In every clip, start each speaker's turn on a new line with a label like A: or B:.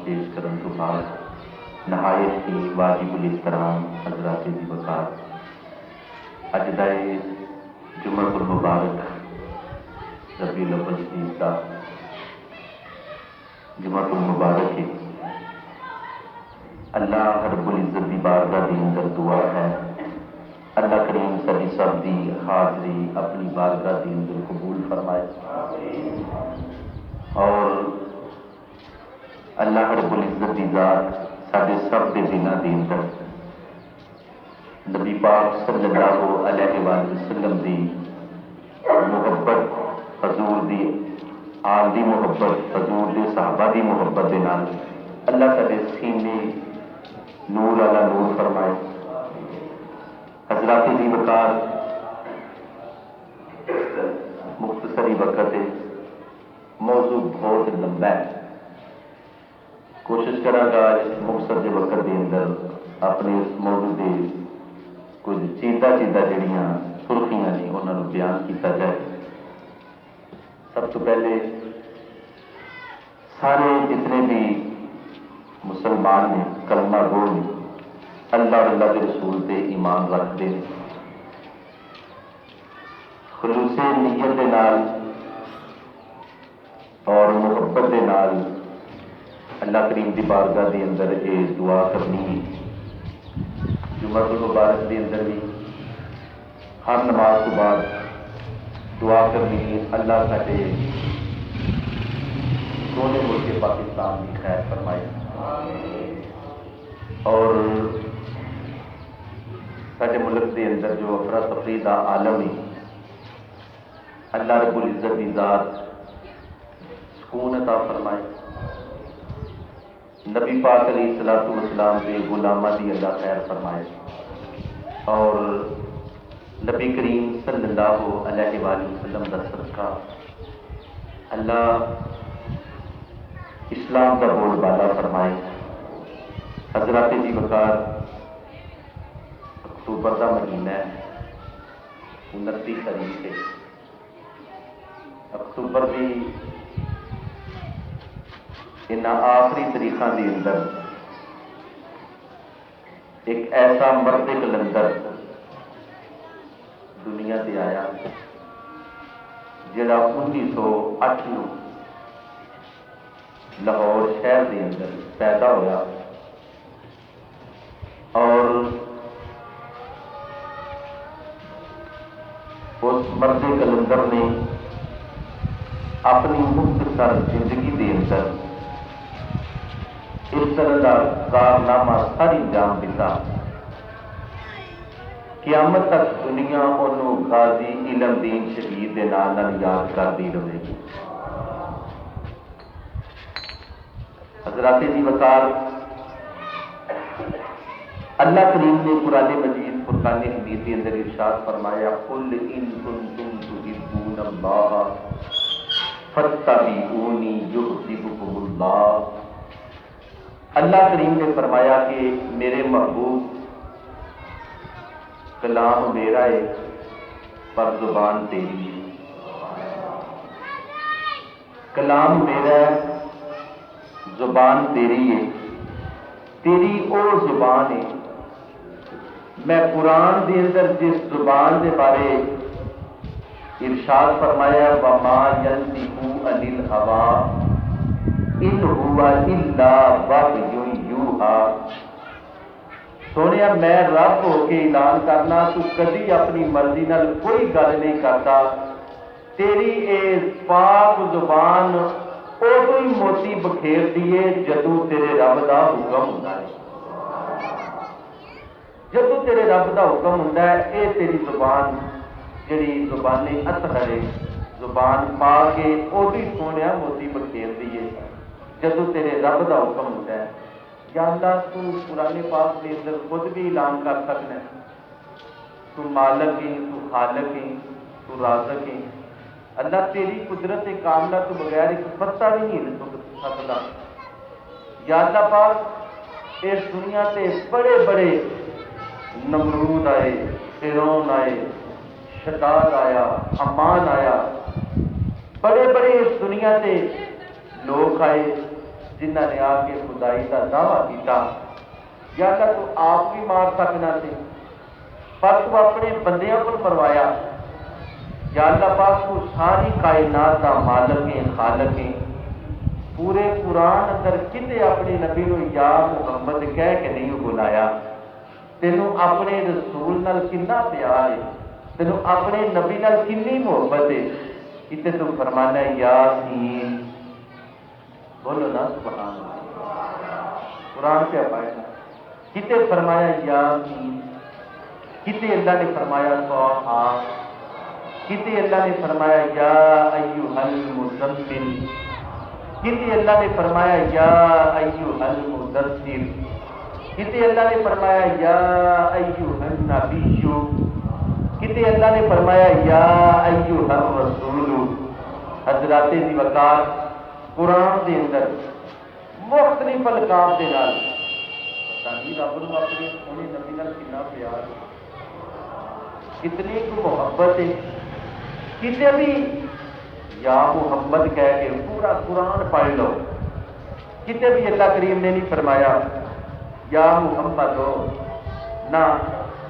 A: پیش کرنے تو بعد نہایت ہی واجب الاحترام حضرات دی وقار اج دا جمعہ المبارک ربیع الاول شریف کا جمعہ المبارک ہے۔ اللہ رب العزت دی بارگاہ دی اندر دعا ہے اللہ کریم سبھی سب دی حاضری اپنی بارگاہ دی اندر قبول فرمائے اور اللہ رب العزت دی ذات سارے سب کے دلوں کے اندر نبی پاک صلی اللہ علیہ وآلہ وسلم دی محبت، حضور دی آل دی محبت، حضور دے صحابہ دی محبت دے نال اللہ سارے سینے نور والا نور فرمائے۔ حضرات دی وقار مختصری وقت ہے، موضوع بہت لمبا ہے، کوشش کرا گا اس مختصر کے وقت کے اندر اپنے اس موضوع کے کچھ چیزاں جہاں سرخیاں نے انہوں نے بیان کیا جائے۔ سب تو پہلے سارے جتنے بھی مسلمان نے کلمہ گو نے اللہ اور اللہ کے رسول سے ایمان رکھتے ہیں، خلوص نیت کے نال اور محبت کے نال اللہ کریم دی بارگاہ دی اندر یہ دعا کرنی ہے۔ جمعہ المبارک دی اندر بھی ہر نماز تو بعد دعا کرنی ہے اللہ ساڈے سونے ملک پاکستان کی خیر فرمائے اور سارے ملک کے اندر جو افراتفری کا عالم ہے اللہ رب العزت کی ذات سکون عطا فرمائے، نبی پاک علیہ الصلوۃ والسلام کے غلاماں دی اللہ خیر فرمائے اور نبی کریم صلی اللہ علیہ وآلہ وسلم کا صدقہ اللہ اسلام کا بول بالا فرمائے۔ حضرات دی وقار اکتوبر کا مہینہ ہے، 29 تاریخ ہے، اکتوبر کی ان آخری تاریخوں کے اندر ایک ایسا مرد کلندر دنیا سے آیا جڑا 1908 میں لاہور شہر کے اندر پیدا ہوا اور اس مرد کلندر نے اپنی مختصر زندگی کے اندر اس طرح کا کارنامہ ساری انجام دیتا قیامت تک دنیا انہوں غازی علم دین شہید کے نام یاد کرتی رہے گی۔ حضرات دی وقار اللہ کریم نے قرآن مجید فرقان حمید کے اندر ارشاد فرمایا قل ان کنتم تحبون اللہ فاتبعونی یحببکم اللہ۔ اللہ کریم نے فرمایا کہ میرے محبوب کلام میرا ہے پر زبان تیری ہے، کلام میرا ہے زبان تیری ہے، تیری او زبان ہے۔ میں قرآن دے اندر جس زبان دے بارے ارشاد فرمایا وما ينطق عن الهوى ان هو الا وحی یوحی، سونیا میں رب ہو کے اعلان کرنا تو کدی اپنی مرضی نال کوئی گل نہیں کرتا، تیری اے پاک زبان ادو ہی موتی بکھیر دیے جدو تیرے رب دا حکم ہوتا ہے، جدو تیرے رب دا حکم ہوتا ہے اے تیری زبان جڑی زبان اطہر ہے زبان پا کے ادو ہی سونے موتی بکھیر دیے جدو تیرے رب دا حکم ہوتا ہے۔ یا اللہ تو قرآن پاک کے اندر خود بھی اعلان کر سکنا ہے تو مالک ہے، تو خالق ہے، تو رازق ہے، اللہ تیری قدرت کاملہ تو بغیر ایک پتا بھی نہیں ہل سکتا۔ یا اللہ پاک اس دنیا تے بڑے بڑے نمرود آئے، فرعون آئے، شداد آیا، حمان آیا، بڑے بڑے اس دنیا تے لوگ آئے جنہوں نے آ کے خدائی کا دعویٰ کیتا یا اللہ تو آپ بھی مار سکنا سی پر تو اپنے بندیاں پر مروایا یا اللہ پاک تو ساری کائنات کا مالک ہے خالق ہے پورے قرآن اندر کتے اپنے نبی نو یا محمد کہہ کے نہیں بلایا تینوں اپنے رسول نال کنا پیار ہے تینوں اپنے نبی نال کنی محبت ہے کتے تو فرمانا ہے یاسین بولو نا سبحان اللہ قرآن پہ پائے کتے فرمایا یاسین کتے اللہ نے فرمایا طٰہٰ کتے اللہ نے فرمایا یا ایھا المزمل کتے اللہ نے فرمایا یا ایھا المدثر کتے اللہ نے فرمایا یا ایھا النبی کتے اللہ نے فرمایا یا ایھا الرسول حضرات دی وقار قرآن دے اندر مختلف القاب دے نال تاکہ رب نو اپنے سونے نبی نال کتنا پیار کتنی کو محبت ہے کسی بھی یا محمد کہہ کے پورا قرآن پڑھ لو کتے بھی اللہ کریم نے نہیں فرمایا یا محمد ہو نہ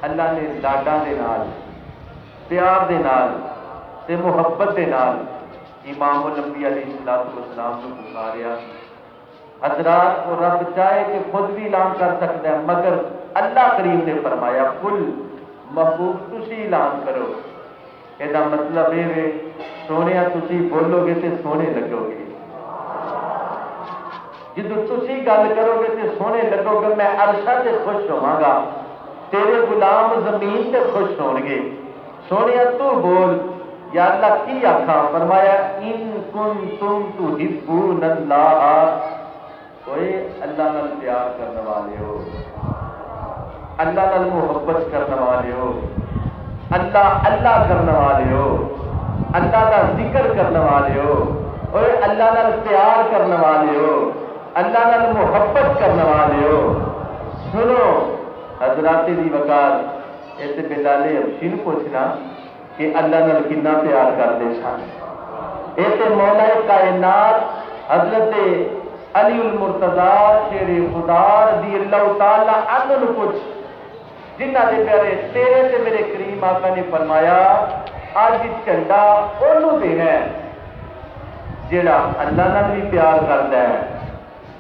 A: اللہ نے لاڈا دے نال پیار دے نال تے محبت دے نال امام الانبیاء علیہ الصلوۃ والسلام کو پکاریا حضرات کو رب چاہے کہ خود بھی اعلان کر سکتا ہے مگر اللہ کریم نے فرمایا کل محبوب تسی اعلان کرو یہ مطلب یہ ہے سونے تسی بولو گے تے سونے لگو گے جدو تسی گل کرو گے تے سونے لگو گے میں عرشہ تے خوش ہوا گا تیرے غلام زمین تے خوش ہون گے سونے تو بول یا اللہ کی آخا فرمایا ان کنتم تحبون اللہ کوئی اللہ نال پیار کرنے والے ہو اللہ نال محبت کرنے والے ہو اللہ اللہ کرنے والے ہو اللہ کا ذکر کرنے والے ہو اور اللہ نال پیار کرنے والے ہو اللہ نال محبت کرنے والے ہو سنو حضرات دی وقار ایسے بلال حبشی نے پوچھنا کہ اللہ نال کتنا پیار کرتے سن ایسے مولا کائنات حضرت علی المرتضی شیر خدا رضی اللہ تعالی عنہ نے پوچھ جنہ دے پیارے تیرے تے میرے کریم آقا نے فرمایا آج جھنڈا انہوں دینا ہے جڑا اللہ نال بھی پیار کرتا ہے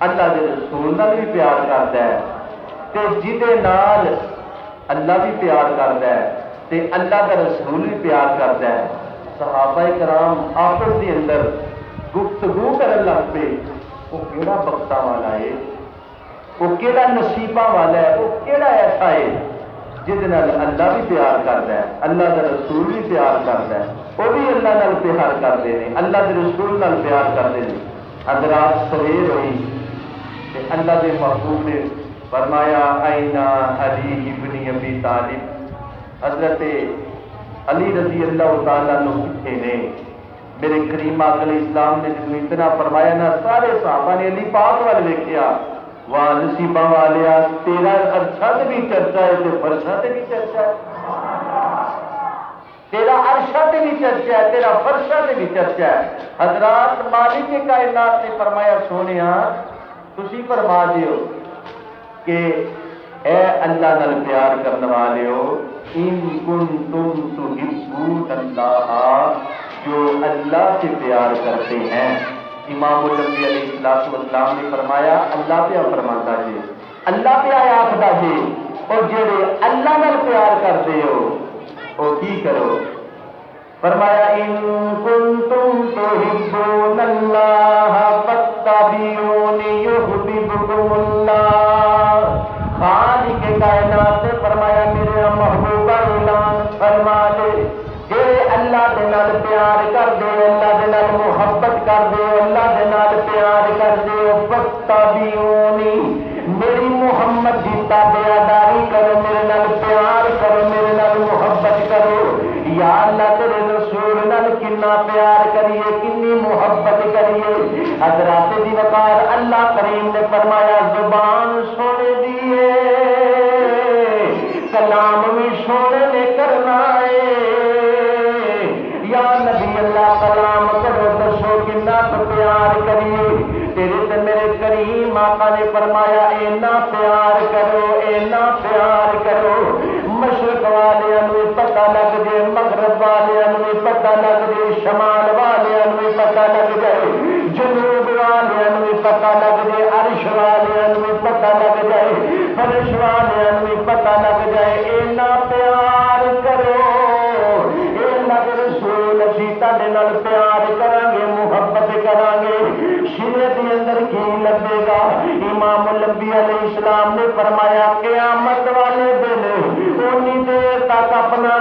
A: اللہ دے رسول نال بھی پیار کرتا ہے تے جدے نال اللہ بھی پیار کرتا ہے تے اللہ کا رسول بھی پیار کرتا ہے صحابہ کرام آپس کے اندر گفتگو کرن لگ پے وہ کیڑا بختاں والا ہے وہ کیڑا نصیباں والا ہے وہ کیڑا ایسا ہے جس نال اللہ بھی پیار کرتا ہے اللہ کا رسول بھی پیار کرتا ہے وہ بھی اللہ نال پیار کرتے ہیں اللہ کے رسول نال پیار کرتے ہیں حضرات سویر ہوئی کہ اللہ کے محبوب نے فرمایا اینا علی ابن ابی طالب حضرت علی رضی اللہ تعالیٰ عنہ کتنے نے میرے کریم آقا علیہ السلام نے جب اتنا فرمایا نا سارے صحابہ نے علی پاک والے دیکھا وہاں نصیبہ والیا تیرا عرشہ تے بھی چرچا ہے تے فرشہ تے بھی چرچا ہے تیرا عرشہ تے بھی چرچا ہے تیرا فرشہ تے بھی چرچا ہے حضرات مالک کائنات نے فرمایا سونیا تسی فرما دیو کہ اے اللہ نال پیار کرنے والے ہو ان کنتم تحبون اللہ جو اللہ سے پیار کرتے ہیں امام الانبیاء علیہ السلام نے فرمایا اللہ پہ فرماتا جی اللہ پہ آیا آخدا جی اور جڑے اللہ نال پیار کرتے ہو وہ کی کرو فرمایا ان کنتم تحبون اللہ فاتبعونی یحببکم اللہ خالق کائنات نے فرمایا میرے محبوبہ اعلان فرما دے جڑے اللہ دے نال پیار کر دے اللہ دے نال محبت کر دے اللہ دے نال پیار کر دے فاتبعونی میری محمد دی تابعداری کرو میرے نال پیار کرو میرے نال محبت کرو یا اللہ تیرے رسول نال کنا پیار کریے کنی محبت کریے حضرات دی وقار اللہ کریم نے فرمایا زبان سونے دیے کلام بھی سونے نے کرنا ہے یا نبی اللہ کلام کرو دسو کنا پیار کریے تیرے تے میرے کریم آقا نے فرمایا اینا پیار کرو، اینا پیار کرو، مشرق والوں بھی پتہ لگ جائے، مغرب والوں بھی پتہ لگ جائے، شمال والوں بھی پتہ لگ جائے، جنوب والوں بھی پتہ لگ جائے، عرش والوں بھی پتہ لگ جائے، فرش والوں بھی پتہ لگ جائے، اینا پیار کرو، اے اللہ کے رسول اسی تہاڈے نال پیار کریں گے، محبت کریں گے، شریعت کے اندر کی لگے گا؟ امام الانبیاء علیہ السلام نے فرمایا قیامت والے دن اونی دیر تک اپنا